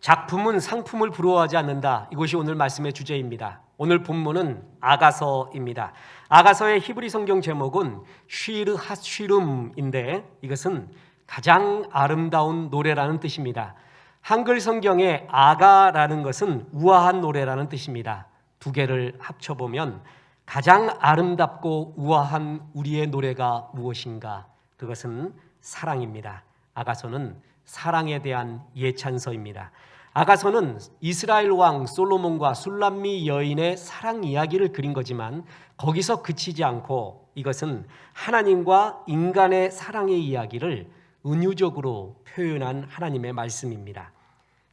작품은 상품을 부러워하지 않는다. 이것이 오늘 말씀의 주제입니다. 오늘 본문은 아가서입니다. 아가서의 히브리 성경 제목은 쉬르 핫쉬름인데 이것은 가장 아름다운 노래라는 뜻입니다. 한글 성경에 아가라는 것은 우아한 노래라는 뜻입니다. 두 개를 합쳐보면 가장 아름답고 우아한 우리의 노래가 무엇인가? 그것은 사랑입니다. 아가서는 사랑에 대한 예찬서입니다. 아가서는 이스라엘 왕 솔로몬과 술람미 여인의 사랑 이야기를 그린 거지만 거기서 그치지 않고 이것은 하나님과 인간의 사랑의 이야기를 은유적으로 표현한 하나님의 말씀입니다.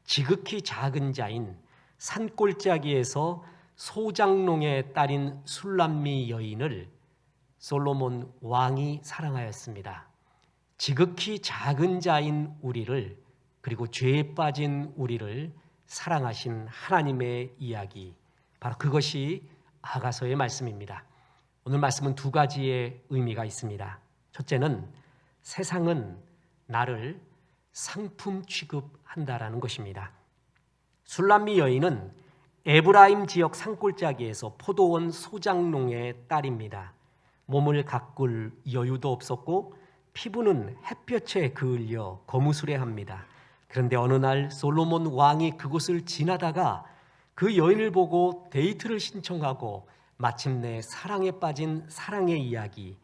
지극히 작은 자인 산골짜기에서 소장농의 딸인 술람미 여인을 솔로몬 왕이 사랑하였습니다. 지극히 작은 자인 우리를 그리고 죄에 빠진 우리를 사랑하신 하나님의 이야기, 바로 그것이 아가서의 말씀입니다. 오늘 말씀은 두 가지의 의미가 있습니다. 첫째는 세상은 나를 상품 취급한다라는 것입니다. 술람미 여인은 에브라임 지역 산골짜기에서 포도원 소장농의 딸입니다. 몸을 가꿀 여유도 없었고 피부는 햇볕에 그을려 거무스레합니다. 그런데 어느 날 솔로몬 왕이 그곳을 지나다가 그 여인을 보고 데이트를 신청하고 마침내 사랑에 빠진 사랑의 이야기,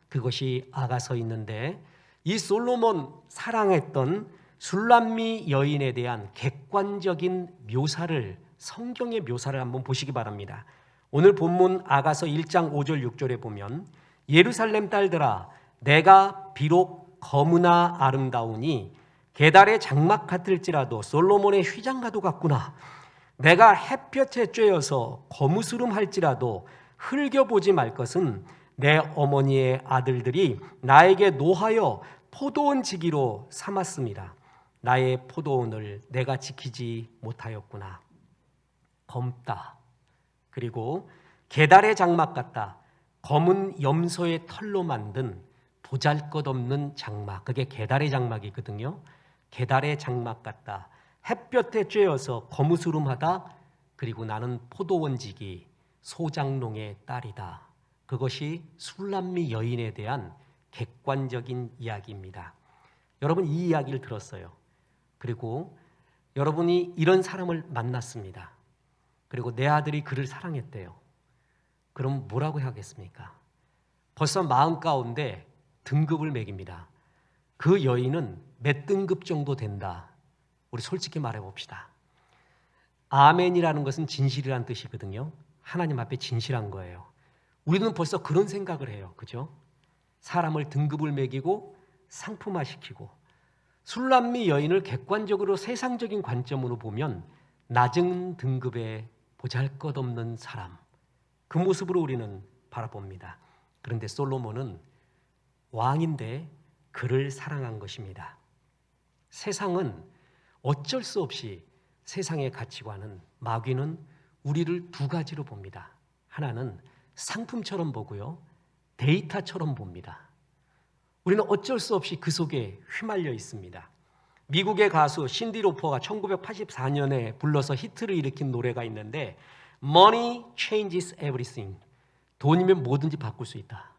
그것이 아가서 있는데 이 솔로몬 사랑했던 술람미 여인에 대한 객관적인 묘사를, 성경의 묘사를 한번 보시기 바랍니다. 오늘 본문 아가서 1장 5절 6절에 보면 예루살렘 딸들아 내가 비록 거무나 아름다우니 게달의 장막 같을지라도 솔로몬의 휘장가도 같구나. 내가 햇볕에 쬐어서 거무스름할지라도 흘겨보지 말 것은 내 어머니의 아들들이 나에게 노하여 포도원 지기로 삼았습니다. 나의 포도원을 내가 지키지 못하였구나. 검다. 그리고 게달의 장막 같다. 검은 염소의 털로 만든 보잘것없는 장막, 그게 게달의 장막이거든요. 게달의 장막 같다. 햇볕에 쬐어서 거무스름하다. 그리고 나는 포도원지기 소장농의 딸이다. 그것이 술람미 여인에 대한 객관적인 이야기입니다. 여러분, 이 이야기를 들었어요. 그리고 여러분이 이런 사람을 만났습니다. 그리고 내 아들이 그를 사랑했대요. 그럼 뭐라고 하겠습니까? 벌써 마음 가운데 등급을 매깁니다. 그 여인은 몇 등급 정도 된다. 우리 솔직히 말해봅시다. 아멘이라는 것은 진실이라는 뜻이거든요. 하나님 앞에 진실한 거예요. 우리는 벌써 그런 생각을 해요. 그죠? 사람을 등급을 매기고 상품화시키고, 술람미 여인을 객관적으로 세상적인 관점으로 보면 낮은 등급의 보잘것없는 사람, 그 모습으로 우리는 바라봅니다. 그런데 솔로몬은 왕인데 그를 사랑한 것입니다. 세상은 어쩔 수 없이, 세상의 가치관은, 마귀는 우리를 두 가지로 봅니다. 하나는 상품처럼 보고요, 데이터처럼 봅니다. 우리는 어쩔 수 없이 그 속에 휘말려 있습니다. 미국의 가수 신디 로퍼가 1984년에 불러서 히트를 일으킨 노래가 있는데 Money changes everything. 돈이면 뭐든지 바꿀 수 있다.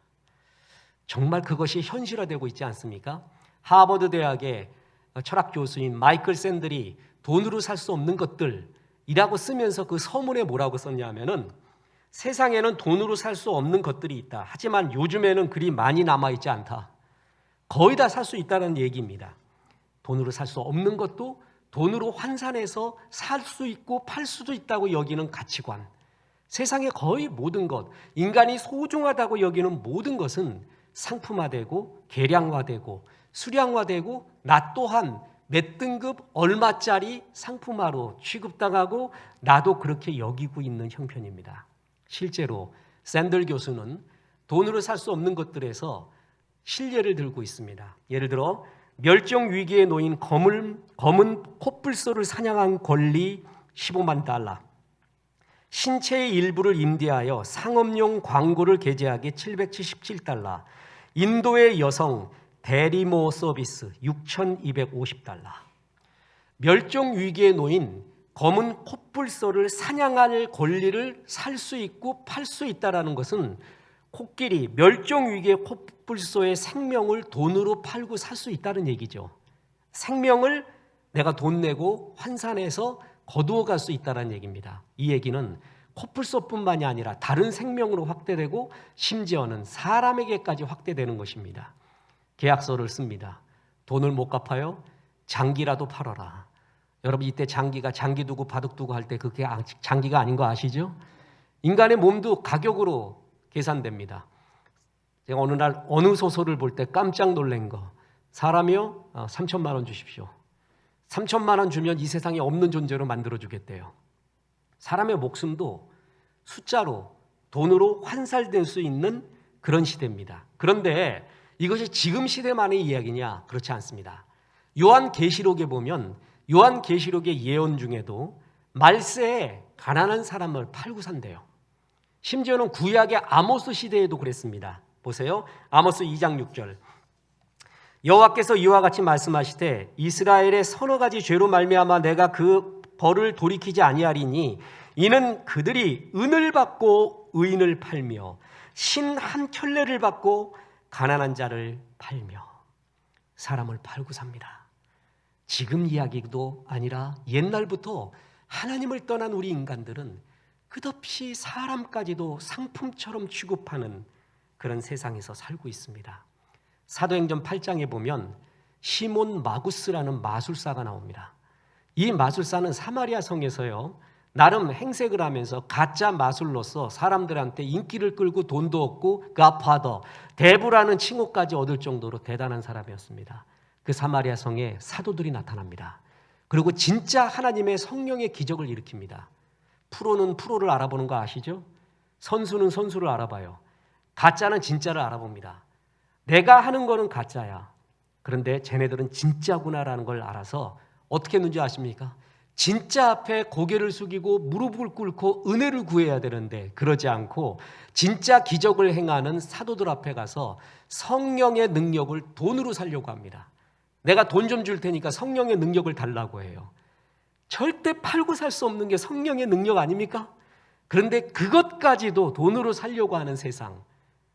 정말 그것이 현실화되고 있지 않습니까? 하버드 대학의 철학 교수인 마이클 샌들이 돈으로 살 수 없는 것들이라고 쓰면서 그 서문에 뭐라고 썼냐면은 세상에는 돈으로 살 수 없는 것들이 있다. 하지만 요즘에는 그리 많이 남아있지 않다. 거의 다 살 수 있다는 얘기입니다. 돈으로 살 수 없는 것도 돈으로 환산해서 살 수 있고 팔 수도 있다고 여기는 가치관. 세상의 거의 모든 것, 인간이 소중하다고 여기는 모든 것은 상품화되고 계량화되고 수량화되고 나 또한 몇 등급 얼마짜리 상품화로 취급당하고 나도 그렇게 여기고 있는 형편입니다. 실제로 샌들 교수는 돈으로 살 수 없는 것들에서 실례를 들고 있습니다. 예를 들어 멸종 위기에 놓인 검은 코뿔소를 사냥한 권리 15만 달러, 신체의 일부를 임대하여 상업용 광고를 게재하기 777달러, 인도의 여성 대리모 서비스 6,250달러. 멸종 위기에 놓인 검은 코뿔소를 사냥할 권리를 살 수 있고 팔 수 있다는 것은 코끼리, 멸종 위기의 코뿔소의 생명을 돈으로 팔고 살 수 있다는 얘기죠. 생명을 내가 돈 내고 환산해서 거두어 갈 수 있다는 얘기입니다. 이 얘기는 코뿔소뿐만이 아니라 다른 생명으로 확대되고 심지어는 사람에게까지 확대되는 것입니다. 계약서를 씁니다. 돈을 못 갚아요? 장기라도 팔아라. 여러분 이때 장기 두고 바둑 두고 할 때 그게 장기가 아닌 거 아시죠? 인간의 몸도 가격으로 계산됩니다. 제가 어느 날 어느 소설을 볼 때 깜짝 놀란 거, 사람이요 3천만 원 주십시오. 3천만 원 주면 이 세상에 없는 존재로 만들어주겠대요. 사람의 목숨도 숫자로, 돈으로 환산될 수 있는 그런 시대입니다. 그런데 이것이 지금 시대만의 이야기냐? 그렇지 않습니다. 요한계시록에 보면 요한계시록의 예언 중에도 말세에 가난한 사람을 팔고 산대요. 심지어는 구약의 아모스 시대에도 그랬습니다. 보세요. 아모스 2장 6절. 여호와께서 이와 같이 말씀하시되 이스라엘의 서너 가지 죄로 말미암아 내가 그 벌을 돌이키지 아니하리니 이는 그들이 은을 받고 의인을 팔며 신 한 켤레를 받고 가난한 자를 팔며 사람을 팔고 삽니다. 지금 이야기도 아니라 옛날부터 하나님을 떠난 우리 인간들은 끝없이 사람까지도 상품처럼 취급하는 그런 세상에서 살고 있습니다. 사도행전 8장에 보면 시몬 마구스라는 마술사가 나옵니다. 이 마술사는 사마리아 성에서요 나름 행색을 하면서 가짜 마술로서 사람들한테 인기를 끌고 돈도 얻고 갓파더, 대부라는 칭호까지 얻을 정도로 대단한 사람이었습니다. 그 사마리아 성에 사도들이 나타납니다. 그리고 진짜 하나님의 성령의 기적을 일으킵니다. 프로는 프로를 알아보는 거 아시죠? 선수는 선수를 알아봐요. 가짜는 진짜를 알아봅니다. 내가 하는 거는 가짜야. 그런데 쟤네들은 진짜구나라는 걸 알아서 어떻게 했는지 아십니까? 진짜 앞에 고개를 숙이고 무릎을 꿇고 은혜를 구해야 되는데 그러지 않고 진짜 기적을 행하는 사도들 앞에 가서 성령의 능력을 돈으로 살려고 합니다. 내가 돈 좀 줄 테니까 성령의 능력을 달라고 해요. 절대 팔고 살 수 없는 게 성령의 능력 아닙니까? 그런데 그것까지도 돈으로 살려고 하는 세상,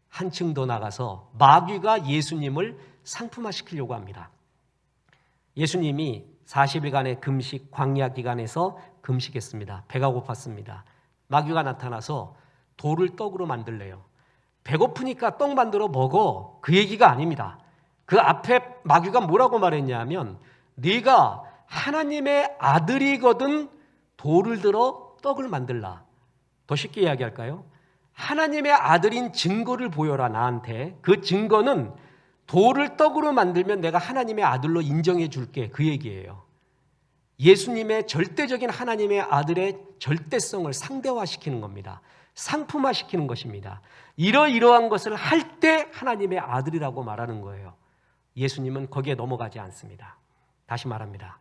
한층 더 나가서 마귀가 예수님을 상품화시키려고 합니다. 예수님이 40일간의 금식, 광야 기간에서 금식했습니다. 배가 고팠습니다. 마귀가 나타나서 돌을 떡으로 만들래요. 배고프니까 떡 만들어 먹어. 그 얘기가 아닙니다. 그 앞에 마귀가 뭐라고 말했냐면 네가 하나님의 아들이거든 돌을 들어 떡을 만들라. 더 쉽게 이야기할까요? 하나님의 아들인 증거를 보여라 나한테. 그 증거는 돌을 떡으로 만들면 내가 하나님의 아들로 인정해 줄게. 그 얘기예요. 예수님의 절대적인 하나님의 아들의 절대성을 상대화시키는 겁니다. 상품화시키는 것입니다. 이러이러한 것을 할 때 하나님의 아들이라고 말하는 거예요. 예수님은 거기에 넘어가지 않습니다. 다시 말합니다.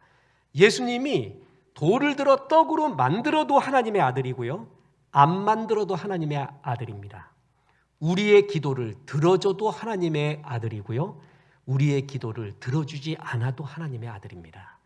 예수님이 돌을 들어 떡으로 만들어도 하나님의 아들이고요. 안 만들어도 하나님의 아들입니다. 우리의 기도를 들어줘도 하나님의 아들이고요. 우리의 기도를 들어주지 않아도 하나님의 아들입니다.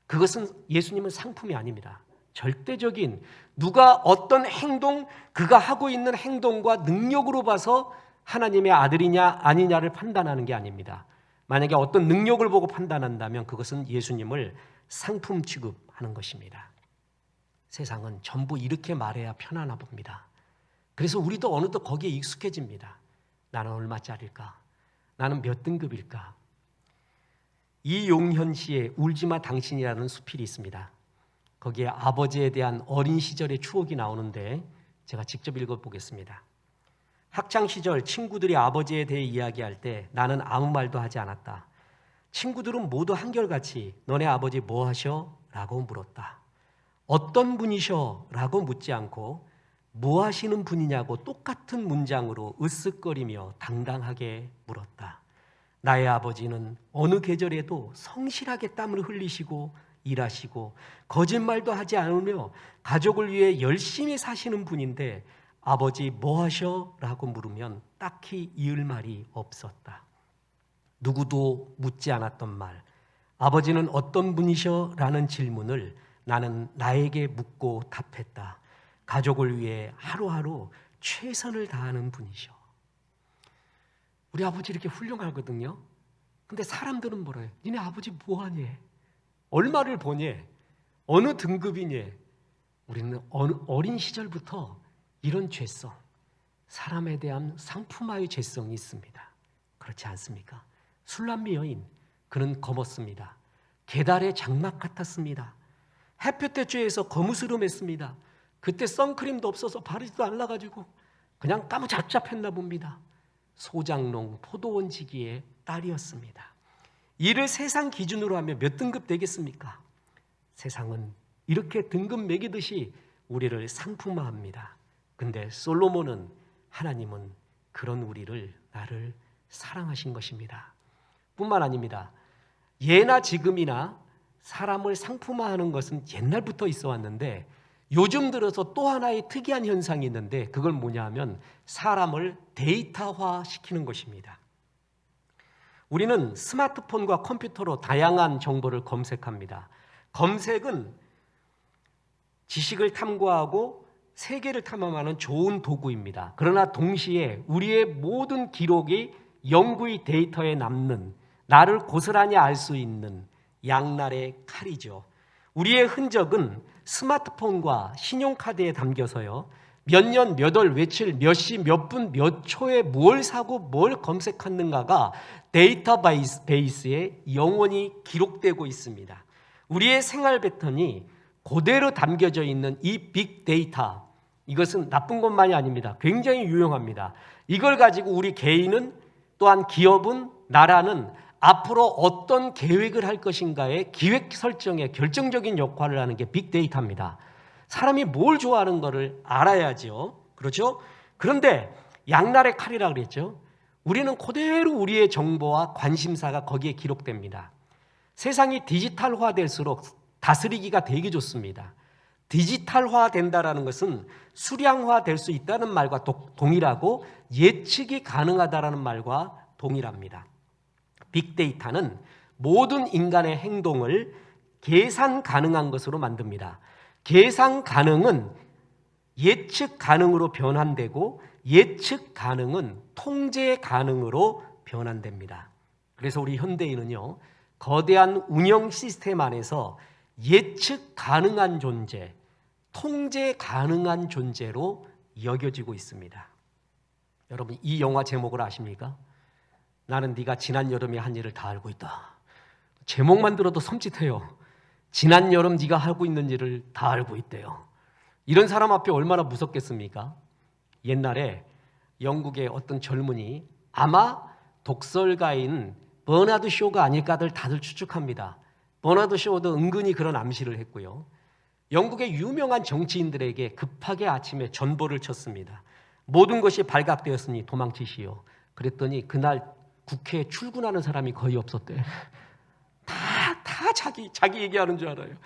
그것은 예수님은 상품이 아닙니다. 절대적인 누가 어떤 행동, 그가 하고 있는 행동과 능력으로 봐서 하나님의 아들이냐 아니냐를 판단하는 게 아닙니다. 만약에 어떤 능력을 보고 판단한다면 그것은 예수님을 상품 취급하는 것입니다. 세상은 전부 이렇게 말해야 편하나 봅니다. 그래서 우리도 어느덧 거기에 익숙해집니다. 나는 얼마짜리일까? 나는 몇 등급일까? 이용현 씨의 울지마 당신이라는 수필이 있습니다. 거기에 아버지에 대한 어린 시절의 추억이 나오는데 제가 직접 읽어보겠습니다. 학창시절 친구들이 아버지에 대해 이야기할 때 나는 아무 말도 하지 않았다. 친구들은 모두 한결같이 너네 아버지 뭐 하셔? 라고 물었다. 어떤 분이셔? 라고 묻지 않고 뭐 하시는 분이냐고 똑같은 문장으로 으쓱거리며 당당하게 물었다. 나의 아버지는 어느 계절에도 성실하게 땀을 흘리시고 일하시고 거짓말도 하지 않으며 가족을 위해 열심히 사시는 분인데 아버지 뭐 하셔? 라고 물으면 딱히 이을 말이 없었다. 누구도 묻지 않았던 말, 아버지는 어떤 분이셔? 라는 질문을 나는 나에게 묻고 답했다. 가족을 위해 하루하루 최선을 다하는 분이셔. 우리 아버지 이렇게 훌륭하거든요. 근데 사람들은 뭐래요? 니네 아버지 뭐하니? 얼마를 버니? 어느 등급이니? 우리는 어린 시절부터 이런 죄성, 사람에 대한 상품화의 죄성이 있습니다. 그렇지 않습니까? 술람미 여인, 그는 검었습니다. 계달의 장막 같았습니다. 햇볕에 쬐에서 거무스름했습니다. 그때 선크림도 없어서 바르지도 않아가지고 그냥 까무잡잡했나 봅니다. 소장농 포도원지기의 딸이었습니다. 이를 세상 기준으로 하면 몇 등급 되겠습니까? 세상은 이렇게 등급 매기듯이 우리를 상품화합니다. 근데 솔로몬은, 하나님은 그런 우리를, 나를 사랑하신 것입니다. 뿐만 아닙니다. 예나 지금이나 사람을 상품화하는 것은 옛날부터 있어 왔는데 요즘 들어서 또 하나의 특이한 현상이 있는데 그걸 뭐냐 하면 사람을 데이터화 시키는 것입니다. 우리는 스마트폰과 컴퓨터로 다양한 정보를 검색합니다. 검색은 지식을 탐구하고 세계를 탐험하는 좋은 도구입니다. 그러나 동시에 우리의 모든 기록이 영구히 데이터에 남는, 나를 고스란히 알 수 있는 양날의 칼이죠. 우리의 흔적은 스마트폰과 신용카드에 담겨서요, 몇 년, 몇 월, 며칠, 몇 시, 몇 분, 몇 초에 뭘 사고 뭘 검색했는가가 데이터베이스에 영원히 기록되고 있습니다. 우리의 생활 패턴이 그대로 담겨져 있는 이 빅데이터, 이것은 나쁜 것만이 아닙니다. 굉장히 유용합니다. 이걸 가지고 우리 개인은, 또한 기업은, 나라는 앞으로 어떤 계획을 할 것인가의 기획 설정에 결정적인 역할을 하는 게 빅데이터입니다. 사람이 뭘 좋아하는 거를 알아야죠. 그렇죠? 그런데 양날의 칼이라고 그랬죠. 우리는 그대로 우리의 정보와 관심사가 거기에 기록됩니다. 세상이 디지털화될수록 다스리기가 되게 좋습니다. 디지털화 된다라는 것은 수량화될 수 있다는 말과 동일하고 예측이 가능하다라는 말과 동일합니다. 빅데이터는 모든 인간의 행동을 계산 가능한 것으로 만듭니다. 계산 가능은 예측 가능으로 변환되고 예측 가능은 통제 가능으로 변환됩니다. 그래서 우리 현대인은요, 거대한 운영 시스템 안에서 예측 가능한 존재, 통제 가능한 존재로 여겨지고 있습니다. 여러분, 이 영화 제목을 아십니까? 나는 네가 지난 여름에 한 일을 다 알고 있다. 제목만 들어도 섬찟해요. 지난 여름 네가 하고 있는 일을 다 알고 있대요. 이런 사람 앞에 얼마나 무섭겠습니까? 옛날에 영국의 어떤 젊은이, 아마 독설가인 버나드 쇼가 아닐까들 다들 추측합니다. 버나드 쇼도 은근히 그런 암시를 했고요. 영국의 유명한 정치인들에게 급하게 아침에 전보를 쳤습니다. 모든 것이 발각되었으니 도망치시오. 그랬더니 그날 국회에 출근하는 사람이 거의 없었대. 다 자기 얘기하는 줄 알아요.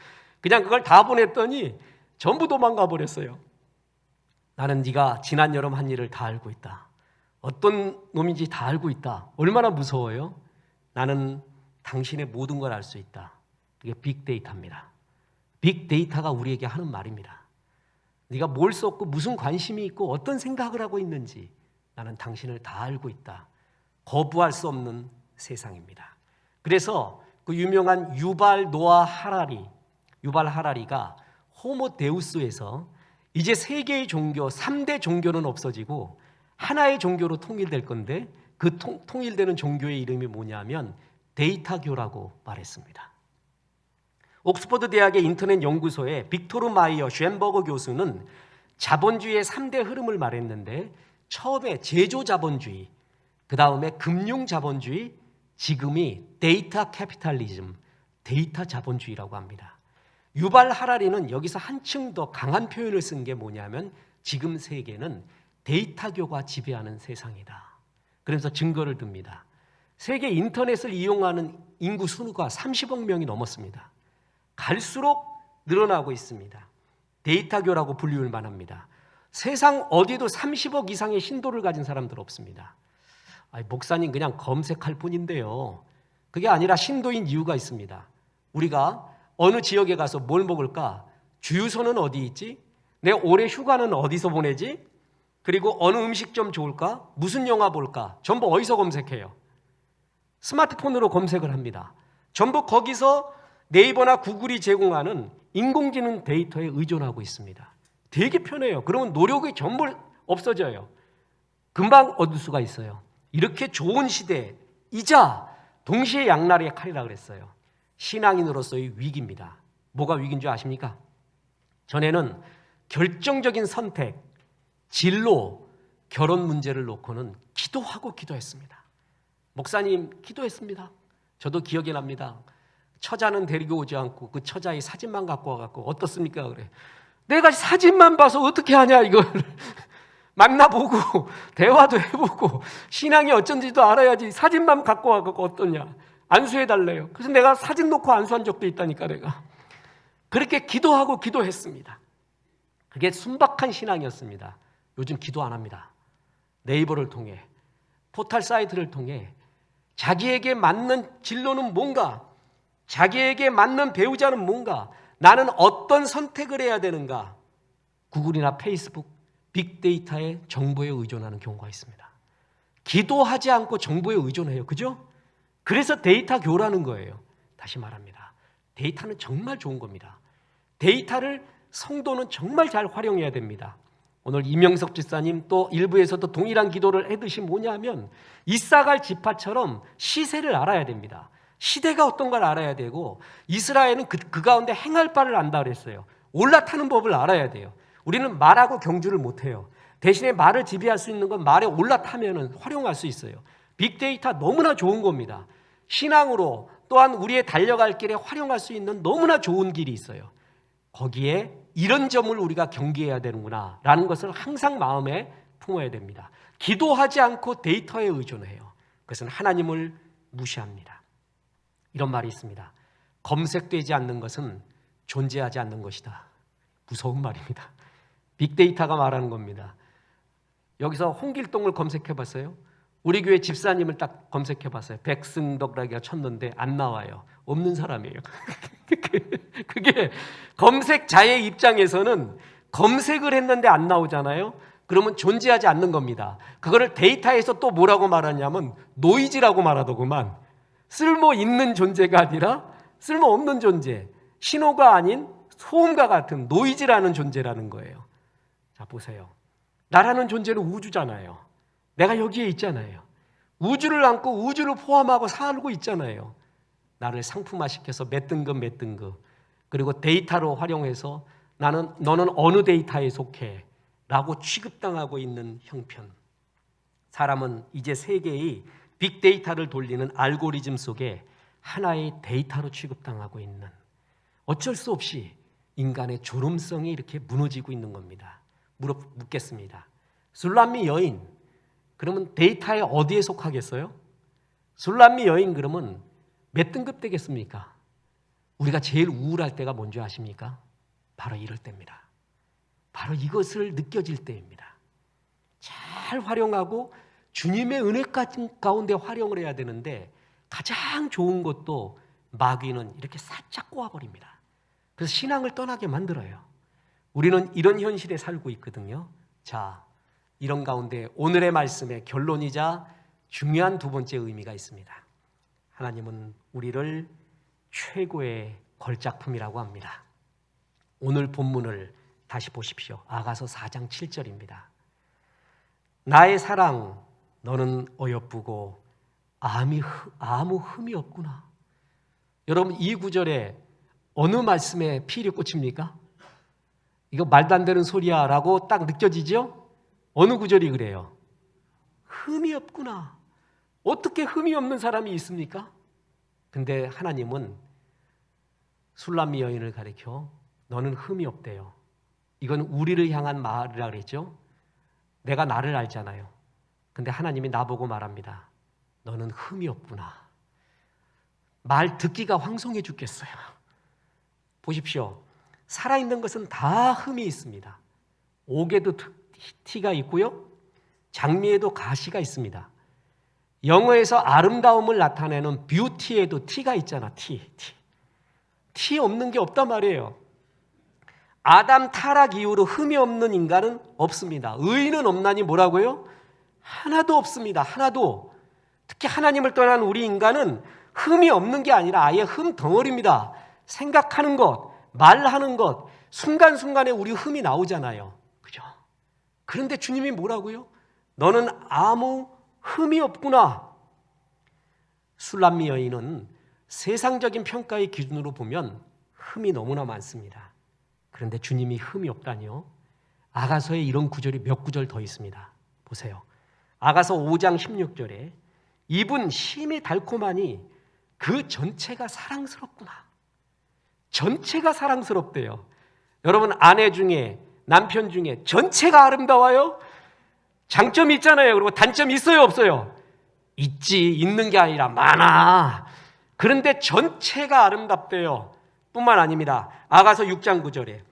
그냥 그걸 다 보냈더니 전부 도망가 버렸어요. 나는 네가 지난 여름 한 일을 다 알고 있다. 어떤 놈인지 다 알고 있다. 얼마나 무서워요? 나는 당신의 모든 걸 알 수 있다. 이게 빅데이터입니다. 빅데이터가 우리에게 하는 말입니다. 네가 뭘 썼고 무슨 관심이 있고 어떤 생각을 하고 있는지 나는 당신을 다 알고 있다. 거부할 수 없는 세상입니다. 그래서 그 유명한 유발 노아 하라리가 호모 데우스에서 이제 세계의 종교, 3대 종교는 없어지고 하나의 종교로 통일될 건데 그 통일되는 종교의 이름이 뭐냐면 데이터교라고 말했습니다. 옥스퍼드 대학의 인터넷 연구소의 빅토르 마이어 쉔버거 교수는 자본주의의 3대 흐름을 말했는데 처음에 제조 자본주의, 그 다음에 금융 자본주의, 지금이 데이터 캐피탈리즘, 데이터 자본주의라고 합니다. 유발 하라리는 여기서 한층 더 강한 표현을 쓴 게 뭐냐면 지금 세계는 데이터교가 지배하는 세상이다. 그래서 증거를 듭니다. 세계 인터넷을 이용하는 인구 수가 30억 명이 넘었습니다. 갈수록 늘어나고 있습니다. 데이터교라고 불리울 만합니다. 세상 어디도 30억 이상의 신도를 가진 사람들 없습니다. 목사님 그냥 검색할 뿐인데요. 그게 아니라 신도인 이유가 있습니다. 우리가 어느 지역에 가서 뭘 먹을까? 주유소는 어디 있지? 내 올해 휴가는 어디서 보내지? 그리고 어느 음식점 좋을까? 무슨 영화 볼까? 전부 어디서 검색해요? 스마트폰으로 검색을 합니다. 전부 거기서 네이버나 구글이 제공하는 인공지능 데이터에 의존하고 있습니다. 되게 편해요. 그러면 노력이 전부 없어져요. 금방 얻을 수가 있어요. 이렇게 좋은 시대이자 동시에 양날의 칼이라 그랬어요. 신앙인으로서의 위기입니다. 뭐가 위기인 줄 아십니까? 전에는 결정적인 선택, 진로, 결혼 문제를 놓고는 기도하고 기도했습니다. 목사님 기도했습니다. 저도 기억이 납니다. 처자는 데리고 오지 않고 그 처자의 사진만 갖고 와갖고 어떻습니까? 그래. 내가 사진만 봐서 어떻게 하냐 이걸. 만나보고 대화도 해보고 신앙이 어쩐지도 알아야지 사진만 갖고 와갖고 어떠냐. 안수해달래요. 그래서 내가 사진 놓고 안수한 적도 있다니까 내가. 그렇게 기도하고 기도했습니다. 그게 순박한 신앙이었습니다. 요즘 기도 안 합니다. 네이버를 통해 포털 사이트를 통해 자기에게 맞는 진로는 뭔가, 자기에게 맞는 배우자는 뭔가, 나는 어떤 선택을 해야 되는가, 구글이나 페이스북, 빅데이터의 정보에 의존하는 경우가 있습니다. 기도하지 않고 정보에 의존해요. 그죠? 그래서 데이터 교라는 거예요. 다시 말합니다. 데이터는 정말 좋은 겁니다. 데이터를 성도는 정말 잘 활용해야 됩니다. 오늘 이명석 집사님 또 일부에서도 동일한 기도를 해듯이 뭐냐면 이사갈 지파처럼 시세를 알아야 됩니다. 시대가 어떤 걸 알아야 되고 이스라엘은 그 가운데 행할 바를 안다 그랬어요. 올라타는 법을 알아야 돼요. 우리는 말하고 경주를 못해요. 대신에 말을 지배할 수 있는 건 말에 올라타면 활용할 수 있어요. 빅데이터 너무나 좋은 겁니다. 신앙으로 또한 우리의 달려갈 길에 활용할 수 있는 너무나 좋은 길이 있어요. 거기에 이런 점을 우리가 경계해야 되는구나 라는 것을 항상 마음에 품어야 됩니다. 기도하지 않고 데이터에 의존해요. 그것은 하나님을 무시합니다. 이런 말이 있습니다. 검색되지 않는 것은 존재하지 않는 것이다. 무서운 말입니다. 빅데이터가 말하는 겁니다. 여기서 홍길동을 검색해 봤어요? 우리 교회 집사님을 딱 검색해 봤어요. 백승덕라기가 쳤는데 안 나와요. 없는 사람이에요. 그게 검색자의 입장에서는 검색을 했는데 안 나오잖아요. 그러면 존재하지 않는 겁니다. 그거를 데이터에서 또 뭐라고 말하냐면 노이즈라고 말하더구만. 쓸모 있는 존재가 아니라 쓸모 없는 존재, 신호가 아닌 소음과 같은 노이즈라는 존재라는 거예요. 자, 보세요. 나라는 존재는 우주잖아요. 내가 여기에 있잖아요. 우주를 안고 우주를 포함하고 살고 있잖아요. 나를 상품화시켜서 몇 등급 그리고 데이터로 활용해서 너는 어느 데이터에 속해 라고 취급당하고 있는 형편. 사람은 이제 세계의 빅데이터를 돌리는 알고리즘 속에 하나의 데이터로 취급당하고 있는, 어쩔 수 없이 인간의 존엄성이 이렇게 무너지고 있는 겁니다. 묻겠습니다. 술람미 여인, 그러면 데이터에 어디에 속하겠어요? 술람미 여인 그러면 몇 등급 되겠습니까? 우리가 제일 우울할 때가 뭔지 아십니까? 바로 이럴 때입니다. 바로 이것을 느껴질 때입니다. 잘 활용하고 주님의 은혜 가운데 활용을 해야 되는데 가장 좋은 것도 마귀는 이렇게 살짝 꼬아버립니다. 그래서 신앙을 떠나게 만들어요. 우리는 이런 현실에 살고 있거든요. 자, 이런 가운데 오늘의 말씀의 결론이자 중요한 두 번째 의미가 있습니다. 하나님은 우리를 최고의 걸작품이라고 합니다. 오늘 본문을 다시 보십시오. 아가서 4장 7절입니다. 나의 사랑, 너는 어여쁘고 아무 흠이 없구나. 여러분, 이 구절에 어느 말씀에 피리 꽂힙니까? 이거 말도 안 되는 소리야 라고 딱 느껴지죠? 어느 구절이 그래요? 흠이 없구나. 어떻게 흠이 없는 사람이 있습니까? 근데 하나님은 술람미 여인을 가리켜 너는 흠이 없대요. 이건 우리를 향한 말이라 그랬죠? 내가 나를 알잖아요. 근데 하나님이 나보고 말합니다. 너는 흠이 없구나. 말 듣기가 황송해 죽겠어요. 보십시오. 살아있는 것은 다 흠이 있습니다. 옥에도 티가 있고요. 장미에도 가시가 있습니다. 영어에서 아름다움을 나타내는 뷰티에도 T가 있잖아. T 없는 게 없단 말이에요. 아담 타락 이후로 흠이 없는 인간은 없습니다. 의인은 없나니 뭐라고요? 하나도 없습니다. 하나도. 특히 하나님을 떠난 우리 인간은 흠이 없는 게 아니라 아예 흠 덩어리입니다. 생각하는 것, 말하는 것, 순간순간에 우리 흠이 나오잖아요. 그죠? 그런데 주님이 뭐라고요? 너는 아무 흠이 없구나. 술람미 여인은 세상적인 평가의 기준으로 보면 흠이 너무나 많습니다. 그런데 주님이 흠이 없다니요? 아가서에 이런 구절이 몇 구절 더 있습니다. 보세요. 아가서 5장 16절에 입은 심히 달콤하니 그 전체가 사랑스럽구나. 전체가 사랑스럽대요. 여러분, 아내 중에, 남편 중에 전체가 아름다워요? 장점이 있잖아요. 그리고 단점이 있어요, 없어요? 있지. 있는 게 아니라 많아. 그런데 전체가 아름답대요. 뿐만 아닙니다. 아가서 6장 9절에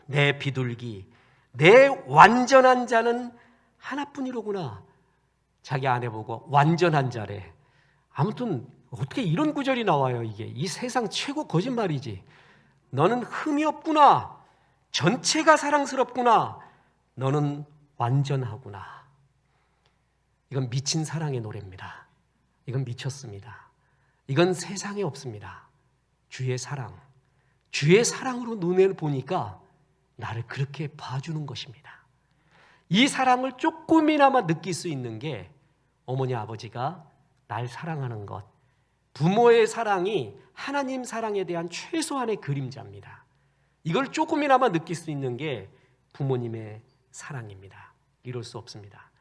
내 비둘기, 내 완전한 자는 하나뿐이로구나. 자기 아내 보고 완전한 자래. 아무튼 어떻게 이런 구절이 나와요? 이게 이 세상 최고 거짓말이지. 너는 흠이 없구나. 전체가 사랑스럽구나. 너는 완전하구나. 이건 미친 사랑의 노래입니다. 이건 미쳤습니다. 이건 세상에 없습니다. 주의 사랑. 주의 사랑으로 눈을 보니까 나를 그렇게 봐주는 것입니다. 이 사랑을 조금이나마 느낄 수 있는 게 어머니 아버지가 날 사랑하는 것. 부모의 사랑이 하나님 사랑에 대한 최소한의 그림자입니다. 이걸 조금이나마 느낄 수 있는 게 부모님의 사랑입니다. 이럴 수 없습니다.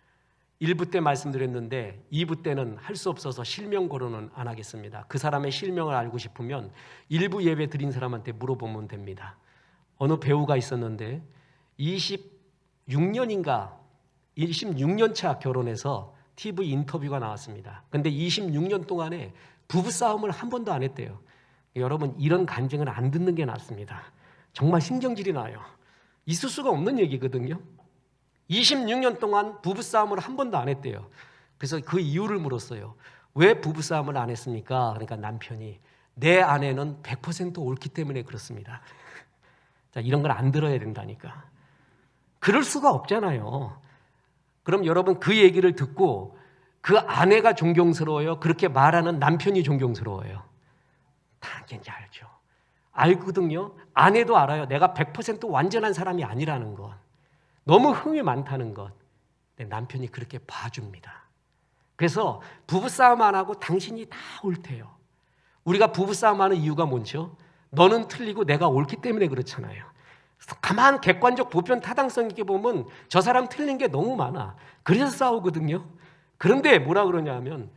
1부 때 말씀드렸는데 2부 때는 할 수 없어서 실명 거론은 안 하겠습니다. 그 사람의 실명을 알고 싶으면 1부 예배 드린 사람한테 물어보면 됩니다. 어느 배우가 있었는데 26년인가 26년 차 결혼해서 TV 인터뷰가 나왔습니다. 근데 26년 동안에 부부싸움을 한 번도 안 했대요. 여러분, 이런 간증은 안 듣는 게 낫습니다. 정말 신경질이 나요. 있을 수가 없는 얘기거든요. 26년 동안 부부싸움을 한 번도 안 했대요. 그래서 그 이유를 물었어요. 왜 부부싸움을 안 했습니까? 그러니까 남편이 내 아내는 100% 옳기 때문에 그렇습니다. 자, 이런 걸 안 들어야 된다니까. 그럴 수가 없잖아요. 그럼 여러분, 그 얘기를 듣고 그 아내가 존경스러워요? 그렇게 말하는 남편이 존경스러워요? 당연히 알죠. 알거든요. 아내도 알아요. 내가 100% 완전한 사람이 아니라는 것. 너무 흠이 많다는 것. 근데 남편이 그렇게 봐줍니다. 그래서 부부싸움 안 하고 당신이 다 옳대요. 우리가 부부싸움 하는 이유가 뭔죠? 너는 틀리고 내가 옳기 때문에 그렇잖아요. 가만 객관적 보편 타당성 있게 보면 저 사람 틀린 게 너무 많아. 그래서 싸우거든요. 그런데 뭐라 그러냐면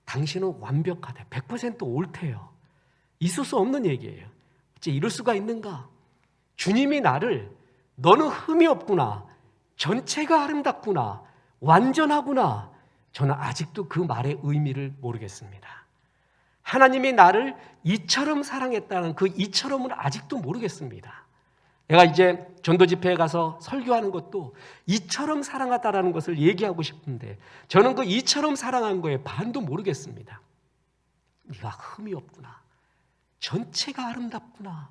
당신은 완벽하대. 100% 옳대요. 있을 수 없는 얘기예요. 어째 이럴 수가 있는가? 주님이 나를 너는 흠이 없구나. 전체가 아름답구나. 완전하구나. 저는 아직도 그 말의 의미를 모르겠습니다. 하나님이 나를 이처럼 사랑했다는 그 이처럼을 아직도 모르겠습니다. 내가 이제 전도 집회에 가서 설교하는 것도 이처럼 사랑하다라는 것을 얘기하고 싶은데 저는 그 이처럼 사랑한 거에 반도 모르겠습니다. 네가 흠이 없구나. 전체가 아름답구나.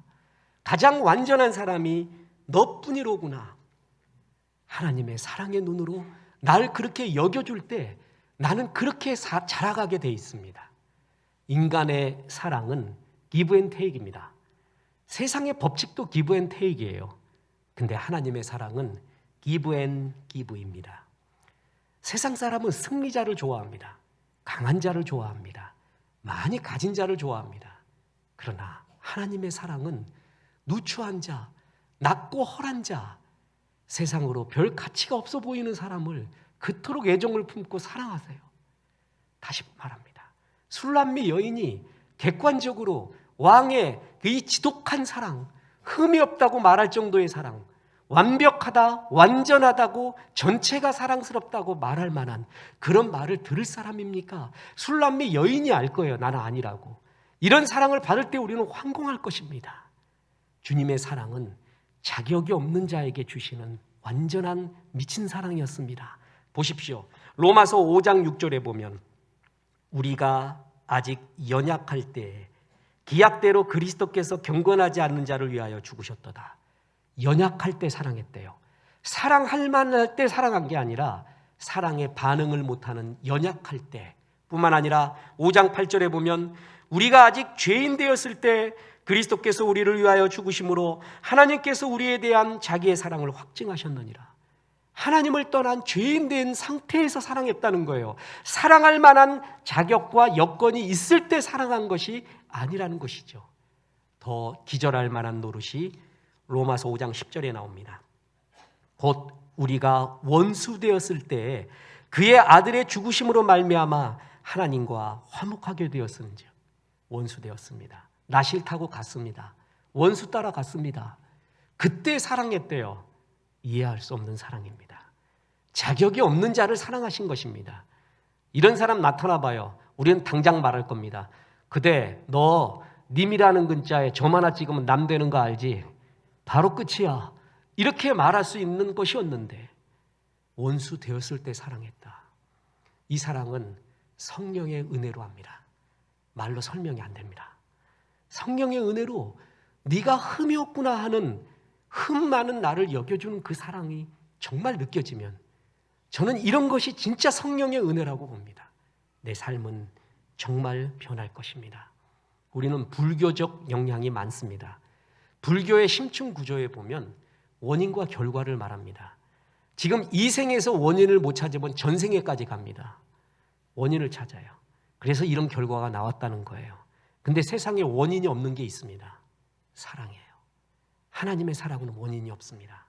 가장 완전한 사람이 너뿐이로구나. 하나님의 사랑의 눈으로 날 그렇게 여겨줄 때 나는 그렇게 자라가게 돼 있습니다. 인간의 사랑은 give and take입니다. 세상의 법칙도 give and take이에요. 근데 하나님의 사랑은 give and give입니다. 세상 사람은 승리자를 좋아합니다. 강한 자를 좋아합니다. 많이 가진 자를 좋아합니다. 그러나 하나님의 사랑은 누추한 자, 낮고 헐한 자, 세상으로 별 가치가 없어 보이는 사람을 그토록 애정을 품고 사랑하세요. 다시 말합니다. 술람미 여인이 객관적으로 왕의 이 지독한 사랑, 흠이 없다고 말할 정도의 사랑, 완벽하다, 완전하다고, 전체가 사랑스럽다고 말할 만한 그런 말을 들을 사람입니까? 술람미 여인이 알 거예요. 나는 아니라고. 이런 사랑을 받을 때 우리는 황공할 것입니다. 주님의 사랑은 자격이 없는 자에게 주시는 완전한 미친 사랑이었습니다. 보십시오. 로마서 5장 6절에 보면 우리가 아직 연약할 때 기약대로 그리스도께서 경건하지 않는 자를 위하여 죽으셨도다. 연약할 때 사랑했대요. 사랑할 만할 때 사랑한 게 아니라 사랑에 반응을 못하는 연약할 때 뿐만 아니라 5장 8절에 보면 우리가 아직 죄인 되었을 때 그리스도께서 우리를 위하여 죽으심으로 하나님께서 우리에 대한 자기의 사랑을 확증하셨느니라. 하나님을 떠난 죄인 된 상태에서 사랑했다는 거예요. 사랑할 만한 자격과 여건이 있을 때 사랑한 것이 아니라는 것이죠. 더 기절할 만한 노릇이 로마서 5장 10절에 나옵니다. 곧 우리가 원수 되었을 때 그의 아들의 죽으심으로 말미암아 하나님과 화목하게 되었은즉 원수 되었습니다. 나 싫다고 갔습니다. 원수 따라 갔습니다. 그때 사랑했대요. 이해할 수 없는 사랑입니다. 자격이 없는 자를 사랑하신 것입니다. 이런 사람 나타나 봐요. 우리는 당장 말할 겁니다. 그대 너 님이라는 글자에 점 하나 찍으면 남 되는 거 알지? 바로 끝이야. 이렇게 말할 수 있는 것이었는데 원수 되었을 때 사랑했다. 이 사랑은 성령의 은혜로 합니다. 말로 설명이 안 됩니다. 성령의 은혜로 네가 흠이 없구나 하는 흠 많은 나를 여겨주는 그 사랑이 정말 느껴지면 저는 이런 것이 진짜 성령의 은혜라고 봅니다. 내 삶은 정말 변할 것입니다. 우리는 불교적 영향이 많습니다. 불교의 심층 구조에 보면 원인과 결과를 말합니다. 지금 이 생에서 원인을 못 찾으면 전생에까지 갑니다. 원인을 찾아요. 그래서 이런 결과가 나왔다는 거예요. 근데 세상에 원인이 없는 게 있습니다. 사랑이에요. 하나님의 사랑은 원인이 없습니다.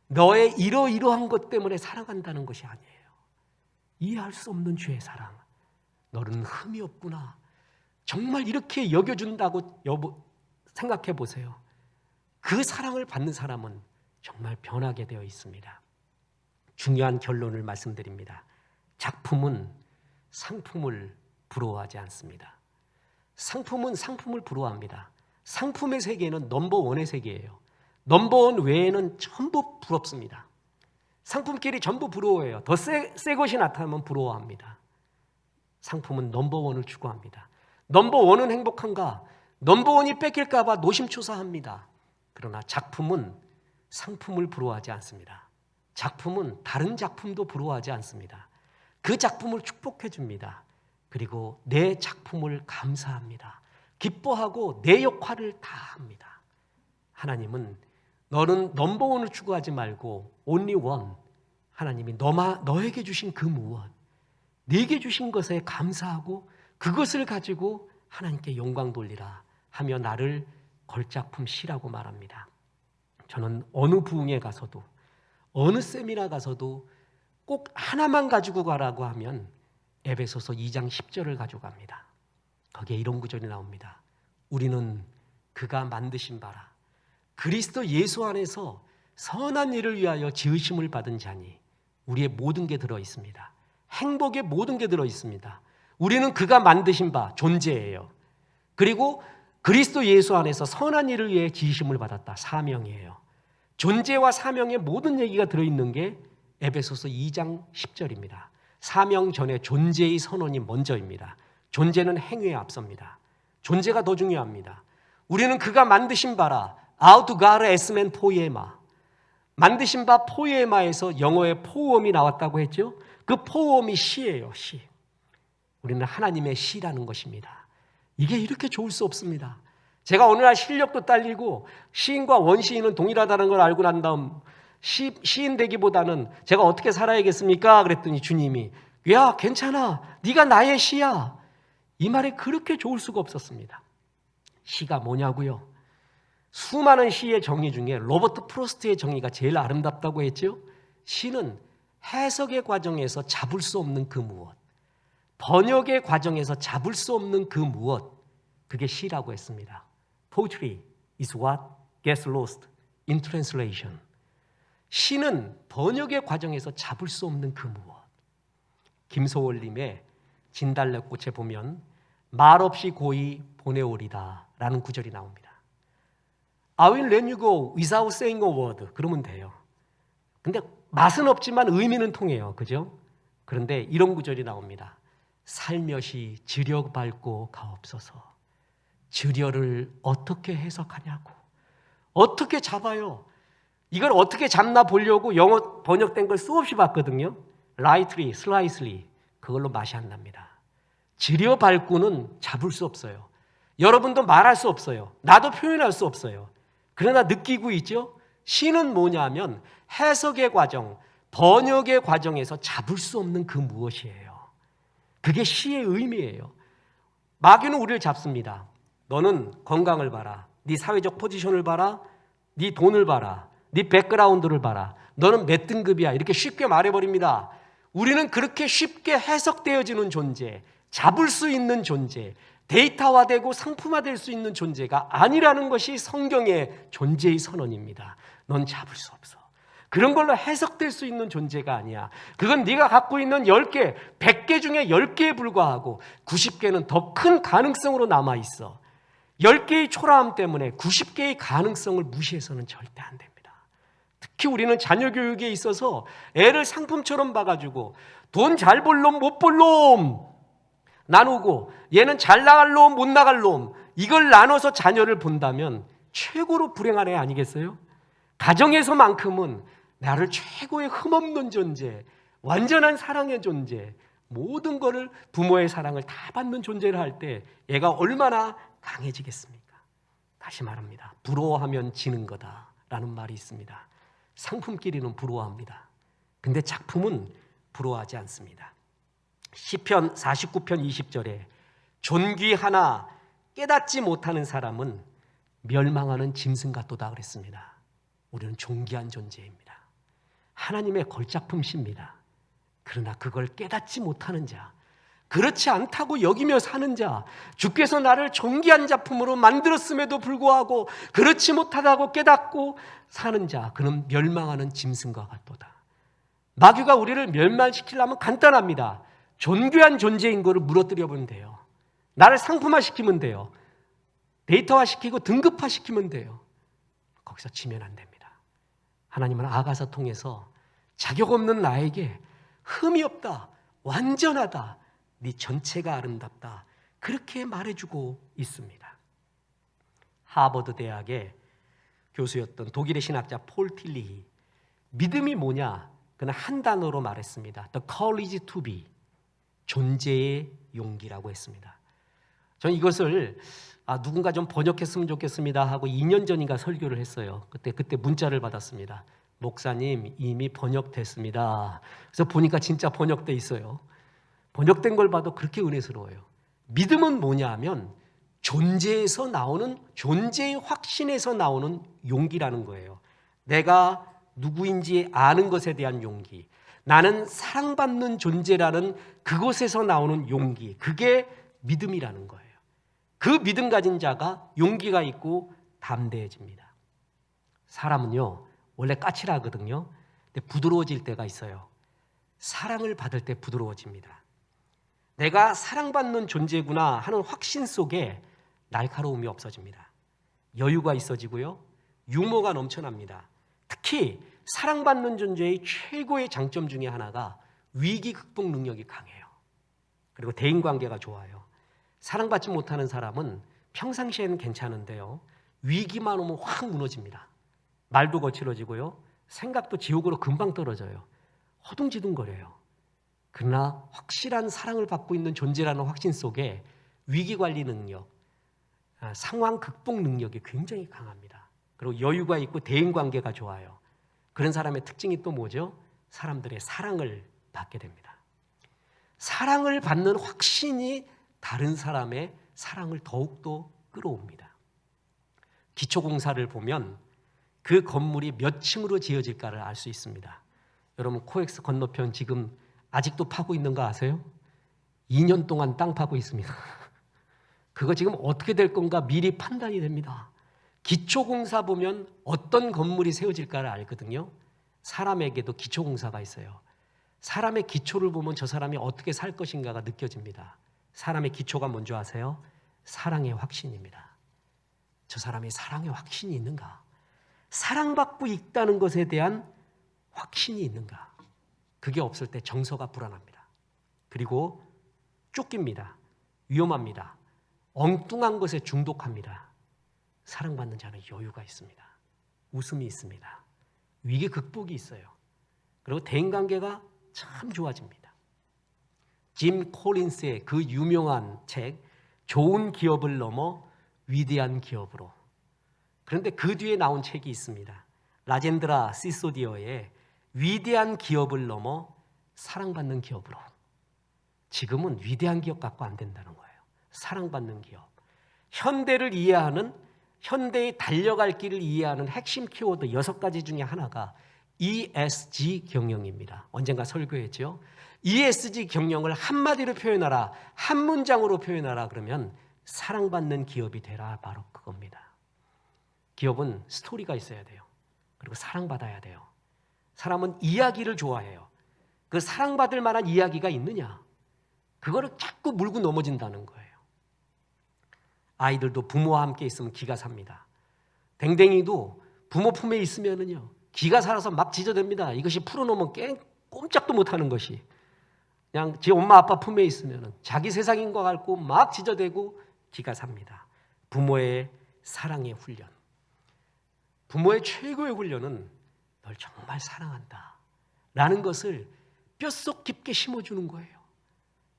너의 이러이러한 것 때문에 사랑한다는 것이 아니에요. 이해할 수 없는 주의 사랑. 너는 흠이 없구나. 정말 이렇게 여겨준다고 생각해 보세요. 그 사랑을 받는 사람은 정말 변하게 되어 있습니다. 중요한 결론을 말씀드립니다. 작품은 상품을 부러워하지 않습니다. 상품은 상품을 부러워합니다. 상품의 세계는 넘버원의 세계예요. 넘버원 외에는 전부 부럽습니다. 상품끼리 전부 부러워해요. 더 새 것이 나타나면 부러워합니다. 상품은 넘버원을 추구합니다. 넘버원은 행복한가? 넘버원이 뺏길까 봐 노심초사합니다. 그러나 작품은 상품을 부러워하지 않습니다. 작품은 다른 작품도 부러워하지 않습니다. 그 작품을 축복해 줍니다. 그리고 내 작품을 감사합니다. 기뻐하고 내 역할을 다 합니다. 하나님은 너는 넘버원을 추구하지 말고 only one. 하나님이 너에게 주신 그 무엇, 네게 주신 것에 감사하고 그것을 가지고 하나님께 영광 돌리라 하며 나를 걸작품 시라고 말합니다. 저는 어느 부흥에 가서도 어느 세미나 가서도 꼭 하나만 가지고 가라고 하면 에베소서 2장 10절을 가지고 갑니다. 거기에 이런 구절이 나옵니다. 우리는 그가 만드신 바라 그리스도 예수 안에서 선한 일을 위하여 지으심을 받은 자니 우리의 모든 게 들어 있습니다. 행복의 모든 게 들어 있습니다. 우리는 그가 만드신 바 존재예요. 그리고 그리스도 예수 안에서 선한 일을 위해 지으심을 받았다. 사명이에요. 존재와 사명의 모든 얘기가 들어있는 게 에베소서 2장 10절입니다. 사명 전에 존재의 선언이 먼저입니다. 존재는 행위에 앞섭니다. 존재가 더 중요합니다. 우리는 그가 만드신 바라 아우트가르 에스멘 포이에마 만드신 바 포이에마에서 영어의 포음이 나왔다고 했죠. 그 포음이 시예요. 시. 우리는 하나님의 시라는 것입니다. 이게 이렇게 좋을 수 없습니다. 제가 오늘날 실력도 딸리고 시인과 원시인은 동일하다는 걸 알고 난 다음 시인 되기보다는 제가 어떻게 살아야겠습니까? 그랬더니 주님이 야 괜찮아 네가 나의 시야. 이 말이 그렇게 좋을 수가 없었습니다. 시가 뭐냐고요? 수많은 시의 정의 중에 로버트 프로스트의 정의가 제일 아름답다고 했죠. 시는 해석의 과정에서 잡을 수 없는 그 무엇, 번역의 과정에서 잡을 수 없는 그 무엇, 그게 시라고 했습니다. Poetry is what gets lost in translation. 시는 번역의 과정에서 잡을 수 없는 그 무엇. 김소월님의 진달래꽃에 보면 말없이 고이 보내오리다 라는 구절이 나옵니다. I will let you go without saying a word. 그러면 돼요. 근데 맛은 없지만 의미는 통해요. 그죠? 그런데 이런 구절이 나옵니다. 살며시 지려 밟고 가옵소서. 지려를 어떻게 해석하냐고. 어떻게 잡아요? 이걸 어떻게 잡나 보려고 영어 번역된 걸 수없이 봤거든요. lightly, slightly. 그걸로 맛이 안 납니다. 지려 밟고는 잡을 수 없어요. 여러분도 말할 수 없어요. 나도 표현할 수 없어요. 그러나 느끼고 있죠? 시는 뭐냐면 해석의 과정, 번역의 과정에서 잡을 수 없는 그 무엇이에요. 그게 시의 의미예요. 마귀는 우리를 잡습니다. 너는 건강을 봐라. 네 사회적 포지션을 봐라. 네 돈을 봐라. 네 백그라운드를 봐라. 너는 몇 등급이야. 이렇게 쉽게 말해버립니다. 우리는 그렇게 쉽게 해석되어지는 존재, 잡을 수 있는 존재, 데이터화되고 상품화될 수 있는 존재가 아니라는 것이 성경의 존재의 선언입니다. 넌 잡을 수 없어. 그런 걸로 해석될 수 있는 존재가 아니야. 그건 네가 갖고 있는 10개, 100개 중에 10개에 불과하고 90개는 더 큰 가능성으로 남아있어. 10개의 초라함 때문에 90개의 가능성을 무시해서는 절대 안 됩니다. 특히 우리는 자녀 교육에 있어서 애를 상품처럼 봐가지고 돈 잘 벌 놈, 못 벌 놈 나누고 얘는 잘 나갈 놈, 못 나갈 놈 이걸 나눠서 자녀를 본다면 최고로 불행한 애 아니겠어요? 가정에서만큼은 나를 최고의 흠없는 존재, 완전한 사랑의 존재, 모든 것을 부모의 사랑을 다 받는 존재를 할 때 얘가 얼마나 강해지겠습니까? 다시 말합니다. 부러워하면 지는 거다라는 말이 있습니다. 상품끼리는 부러워합니다. 근데 작품은 부러워하지 않습니다. 시편 49편 20절에 존귀하나 깨닫지 못하는 사람은 멸망하는 짐승 같도다 그랬습니다. 우리는 존귀한 존재입니다. 하나님의 걸작품입니다. 그러나 그걸 깨닫지 못하는 자, 그렇지 않다고 여기며 사는 자, 주께서 나를 존귀한 작품으로 만들었음에도 불구하고 그렇지 못하다고 깨닫고 사는 자, 그는 멸망하는 짐승과 같도다. 마귀가 우리를 멸망시키려면 간단합니다. 존귀한 존재인 것을 무너뜨려 보면 돼요. 나를 상품화시키면 돼요. 데이터화시키고 등급화시키면 돼요. 거기서 지면 안 됩니다. 하나님은 아가서 통해서 자격 없는 나에게 흠이 없다, 완전하다, 네 전체가 아름답다 그렇게 말해주고 있습니다. 하버드 대학의 교수였던 독일의 신학자 폴 틸리히 믿음이 뭐냐? 그는 한 단어로 말했습니다. The courage to be, 존재의 용기라고 했습니다. 저는 이것을 누군가 좀 번역했으면 좋겠습니다 하고 2년 전인가 설교를 했어요. 그때 문자를 받았습니다. 목사님 이미 번역됐습니다. 그래서 보니까 진짜 번역돼 있어요. 번역된 걸 봐도 그렇게 은혜스러워요. 믿음은 뭐냐 하면 존재에서 나오는, 존재의 확신에서 나오는 용기라는 거예요. 내가 누구인지 아는 것에 대한 용기, 나는 사랑받는 존재라는 그곳에서 나오는 용기, 그게 믿음이라는 거예요. 그 믿음 가진 자가 용기가 있고 담대해집니다. 사람은요 원래 까칠하거든요. 근데 부드러워질 때가 있어요. 사랑을 받을 때 부드러워집니다. 내가 사랑받는 존재구나 하는 확신 속에 날카로움이 없어집니다. 여유가 있어지고요. 유머가 넘쳐납니다. 특히 사랑받는 존재의 최고의 장점 중에 하나가 위기 극복 능력이 강해요. 그리고 대인관계가 좋아요. 사랑받지 못하는 사람은 평상시에는 괜찮은데요. 위기만 오면 확 무너집니다. 말도 거칠어지고요. 생각도 지옥으로 금방 떨어져요. 허둥지둥거려요. 그러나 확실한 사랑을 받고 있는 존재라는 확신 속에 위기관리 능력, 상황 극복 능력이 굉장히 강합니다. 그리고 여유가 있고 대인관계가 좋아요. 그런 사람의 특징이 또 뭐죠? 사람들의 사랑을 받게 됩니다. 사랑을 받는 확신이 다른 사람의 사랑을 더욱더 끌어옵니다. 기초공사를 보면 그 건물이 몇 층으로 지어질까를 알 수 있습니다. 여러분 코엑스 건너편 지금 아직도 파고 있는 거 아세요? 2년 동안 땅 파고 있습니다. 그거 지금 어떻게 될 건가 미리 판단이 됩니다. 기초공사 보면 어떤 건물이 세워질까를 알거든요. 사람에게도 기초공사가 있어요. 사람의 기초를 보면 저 사람이 어떻게 살 것인가가 느껴집니다. 사람의 기초가 뭔지 아세요? 사랑의 확신입니다. 저 사람이 사랑의 확신이 있는가? 사랑받고 있다는 것에 대한 확신이 있는가? 그게 없을 때 정서가 불안합니다. 그리고 쫓깁니다. 위험합니다. 엉뚱한 것에 중독합니다. 사랑받는 자는 여유가 있습니다. 웃음이 있습니다. 위기 극복이 있어요. 그리고 대인관계가 참 좋아집니다. 짐 콜린스의 그 유명한 책 좋은 기업을 넘어 위대한 기업으로. 그런데 그 뒤에 나온 책이 있습니다. 라젠드라 시소디어의 위대한 기업을 넘어 사랑받는 기업으로. 지금은 위대한 기업 갖고 안 된다는 거예요. 사랑받는 기업. 현대를 이해하는, 현대의 달려갈 길을 이해하는 핵심 키워드 6가지 중에 하나가 ESG 경영입니다. 언젠가 설교했죠. ESG 경영을 한마디로 표현하라, 한 문장으로 표현하라 그러면 사랑받는 기업이 되라, 바로 그겁니다. 기업은 스토리가 있어야 돼요. 그리고 사랑받아야 돼요. 사람은 이야기를 좋아해요. 그 사랑받을 만한 이야기가 있느냐? 그거를 자꾸 물고 넘어진다는 거예요. 아이들도 부모와 함께 있으면 기가 삽니다. 댕댕이도 부모 품에 있으면은요, 기가 살아서 막 짖어댑니다. 이것이 풀어놓으면 꼼짝도 못하는 것이. 그냥 제 엄마 아빠 품에 있으면은 자기 세상인 것 같고 막 짖어대고 기가 삽니다. 부모의 사랑의 훈련. 부모의 최고의 훈련은 널 정말 사랑한다 라는 것을 뼛속 깊게 심어주는 거예요.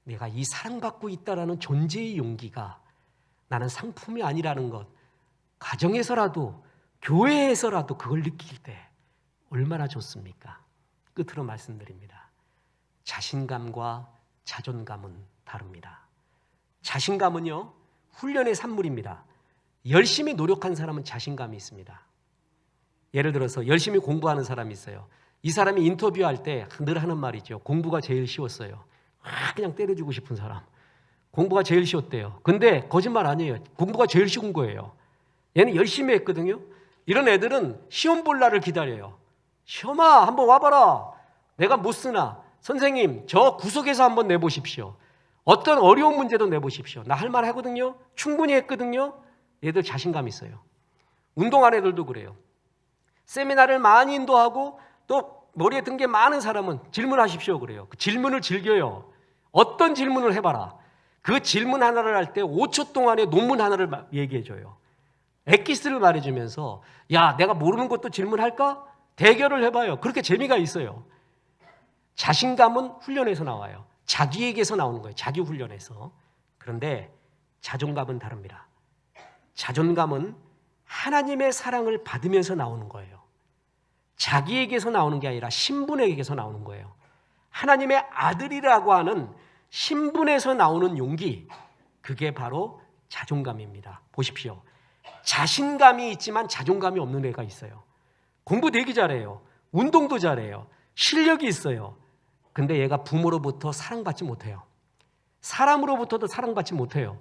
내가 이 사랑받고 있다라는 존재의 용기가 나는 상품이 아니라는 것, 가정에서라도 교회에서라도 그걸 느낄 때 얼마나 좋습니까? 끝으로 말씀드립니다. 자신감과 자존감은 다릅니다. 자신감은요, 훈련의 산물입니다. 열심히 노력한 사람은 자신감이 있습니다. 예를 들어서 열심히 공부하는 사람이 있어요. 이 사람이 인터뷰할 때 늘 하는 말이죠. 공부가 제일 쉬웠어요. 그냥 때려주고 싶은 사람. 공부가 제일 쉬웠대요. 근데 거짓말 아니에요. 공부가 제일 쉬운 거예요. 얘는 열심히 했거든요. 이런 애들은 시험 볼 날을 기다려요. 시험아, 한번 와봐라. 내가 못 쓰나? 선생님, 저 구석에서 한번 내보십시오. 어떤 어려운 문제도 내보십시오. 나 할 말 하거든요. 충분히 했거든요. 얘들 자신감 있어요. 운동하는 애들도 그래요. 세미나를 많이 인도하고 또 머리에 든 게 많은 사람은 질문하십시오 그래요. 그 질문을 즐겨요. 어떤 질문을 해봐라. 그 질문 하나를 할 때 5초 동안에 논문 하나를 얘기해줘요. 엑기스를 말해주면서 야, 내가 모르는 것도 질문할까? 대결을 해봐요. 그렇게 재미가 있어요. 자신감은 훈련에서 나와요. 자기에게서 나오는 거예요. 자기 훈련에서. 그런데 자존감은 다릅니다. 자존감은 하나님의 사랑을 받으면서 나오는 거예요. 자기에게서 나오는 게 아니라 신분에게서 나오는 거예요. 하나님의 아들이라고 하는 신분에서 나오는 용기, 그게 바로 자존감입니다. 보십시오. 자신감이 있지만 자존감이 없는 애가 있어요. 공부 되게 잘해요. 운동도 잘해요. 실력이 있어요. 근데 얘가 부모로부터 사랑받지 못해요. 사람으로부터도 사랑받지 못해요.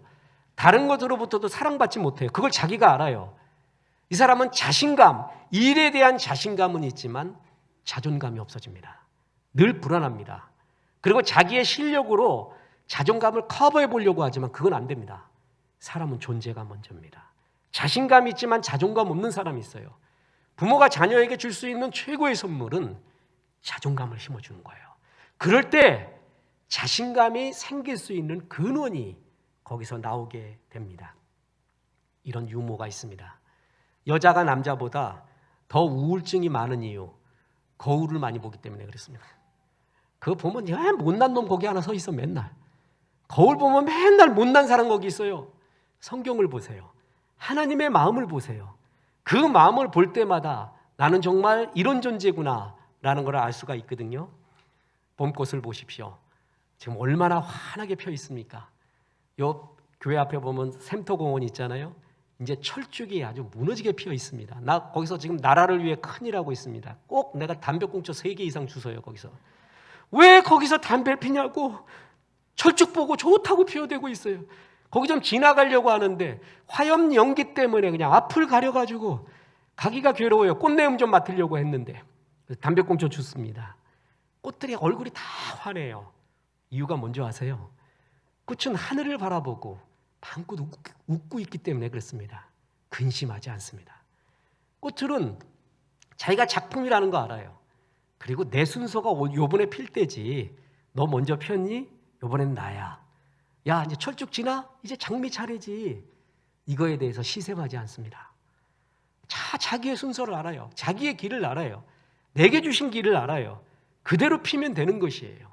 다른 것으로부터도 사랑받지 못해요. 그걸 자기가 알아요. 이 사람은 자신감, 일에 대한 자신감은 있지만 자존감이 없어집니다. 늘 불안합니다. 그리고 자기의 실력으로 자존감을 커버해 보려고 하지만 그건 안 됩니다. 사람은 존재가 먼저입니다. 자신감이 있지만 자존감 없는 사람이 있어요. 부모가 자녀에게 줄 수 있는 최고의 선물은 자존감을 심어주는 거예요. 그럴 때 자신감이 생길 수 있는 근원이 거기서 나오게 됩니다. 이런 유머가 있습니다. 여자가 남자보다 더 우울증이 많은 이유, 거울을 많이 보기 때문에 그렇습니다. 그거 보면 못난 놈 거기 하나 서 있어 맨날. 거울 보면 맨날 못난 사람 거기 있어요. 성경을 보세요. 하나님의 마음을 보세요. 그 마음을 볼 때마다 나는 정말 이런 존재구나 라는 걸 알 수가 있거든요. 봄꽃을 보십시오. 지금 얼마나 환하게 펴 있습니까? 요 교회 앞에 보면 샘터공원 있잖아요. 이제 철쭉이 아주 무너지게 피어 있습니다. 나 거기서 지금 나라를 위해 큰일 하고 있습니다. 꼭 내가 담배꽁초 3개 이상 주워요. 거기서. 왜 거기서 담배를 피냐고. 철쭉 보고 좋다고 피어대고 있어요. 거기 좀 지나가려고 하는데 화염 연기 때문에 그냥 앞을 가려가지고 가기가 괴로워요. 꽃내음 좀 맡으려고 했는데 담배꽁초 줬습니다. 꽃들이 얼굴이 다 환해요. 이유가 뭔지 아세요? 꽃은 하늘을 바라보고 방긋 웃고 있기 때문에 그렇습니다. 근심하지 않습니다. 꽃들은 자기가 작품이라는 거 알아요. 그리고 내 순서가 요번에 필 때지 너 먼저 폈니? 요번엔 나야. 야, 이제 철쭉 지나? 이제 장미 차례지. 이거에 대해서 시샘하지 않습니다. 자기의 순서를 알아요. 자기의 길을 알아요. 내게 주신 길을 알아요. 그대로 피면 되는 것이에요.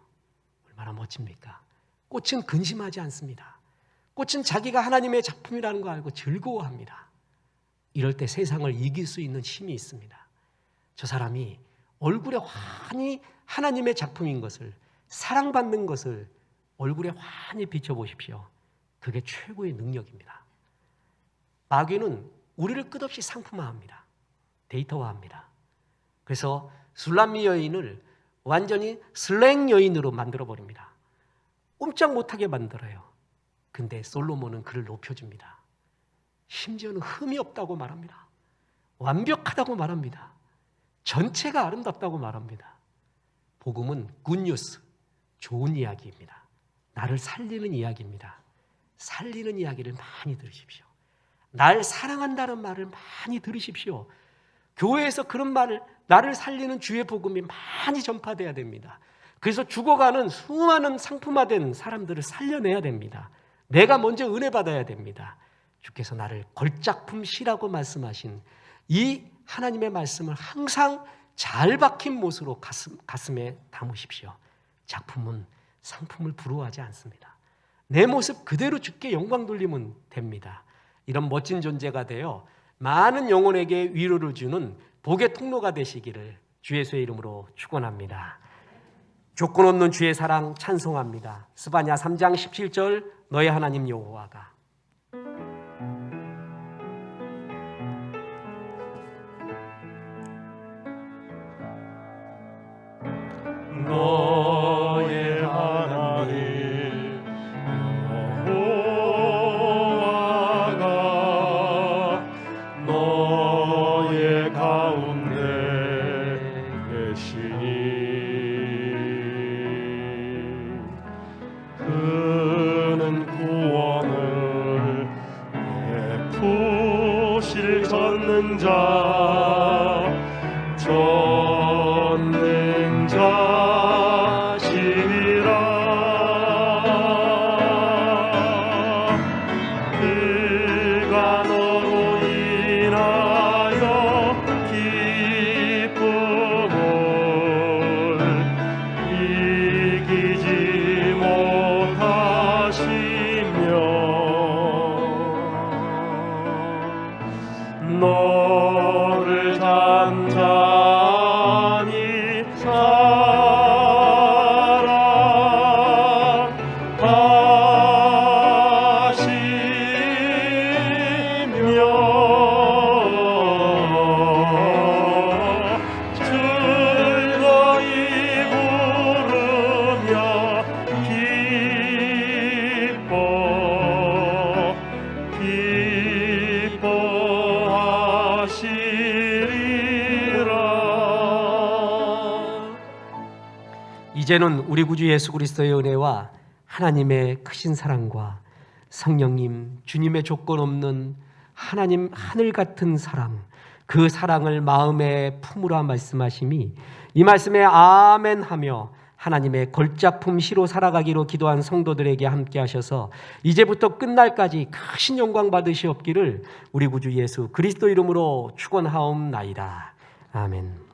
얼마나 멋집니까? 꽃은 근심하지 않습니다. 꽃은 자기가 하나님의 작품이라는 거 알고 즐거워합니다. 이럴 때 세상을 이길 수 있는 힘이 있습니다. 저 사람이 얼굴에 환히 하나님의 작품인 것을, 사랑받는 것을 얼굴에 환히 비춰보십시오. 그게 최고의 능력입니다. 마귀는 우리를 끝없이 상품화합니다. 데이터화합니다. 그래서 술람미 여인을 완전히 슬랭 여인으로 만들어버립니다. 꼼짝 못하게 만들어요. 근데 솔로몬은 그를 높여줍니다. 심지어는 흠이 없다고 말합니다. 완벽하다고 말합니다. 전체가 아름답다고 말합니다. 복음은 굿뉴스, 좋은 이야기입니다. 나를 살리는 이야기입니다. 살리는 이야기를 많이 들으십시오. 날 사랑한다는 말을 많이 들으십시오. 교회에서 그런 말을, 나를 살리는 주의 복음이 많이 전파돼야 됩니다. 그래서 죽어가는 수많은 상품화된 사람들을 살려내야 됩니다. 내가 먼저 은혜 받아야 됩니다. 주께서 나를 걸작품시라고 말씀하신 이 하나님의 말씀을 항상 잘 박힌 못으로 가슴에 담으십시오. 작품은 상품을 부러워하지 않습니다. 내 모습 그대로 주께 영광 돌리면 됩니다. 이런 멋진 존재가 되어 많은 영혼에게 위로를 주는 복의 통로가 되시기를 주 예수의 이름으로 축원합니다. 조건 없는 주의 사랑 찬송합니다. 스바냐 3장 17절 너의 하나님 여호와가 너의 하나님 여호와가 너의 가운데 계시니 그는 구원을 베푸실 전능자 그가 너로 인하여 기쁨을 이기지 못하시며 너를 단단히 이제는 우리 구주 예수 그리스도의 은혜와 하나님의 크신 사랑과 성령님, 주님의 조건 없는 하나님 하늘 같은 사랑, 그 사랑을 마음에 품으라 말씀하심이 이 말씀에 아멘 하며 하나님의 걸작품 시로 살아가기로 기도한 성도들에게 함께 하셔서 이제부터 끝날까지 크신 영광 받으시옵기를 우리 구주 예수 그리스도 이름으로 축원하옵나이다. 아멘.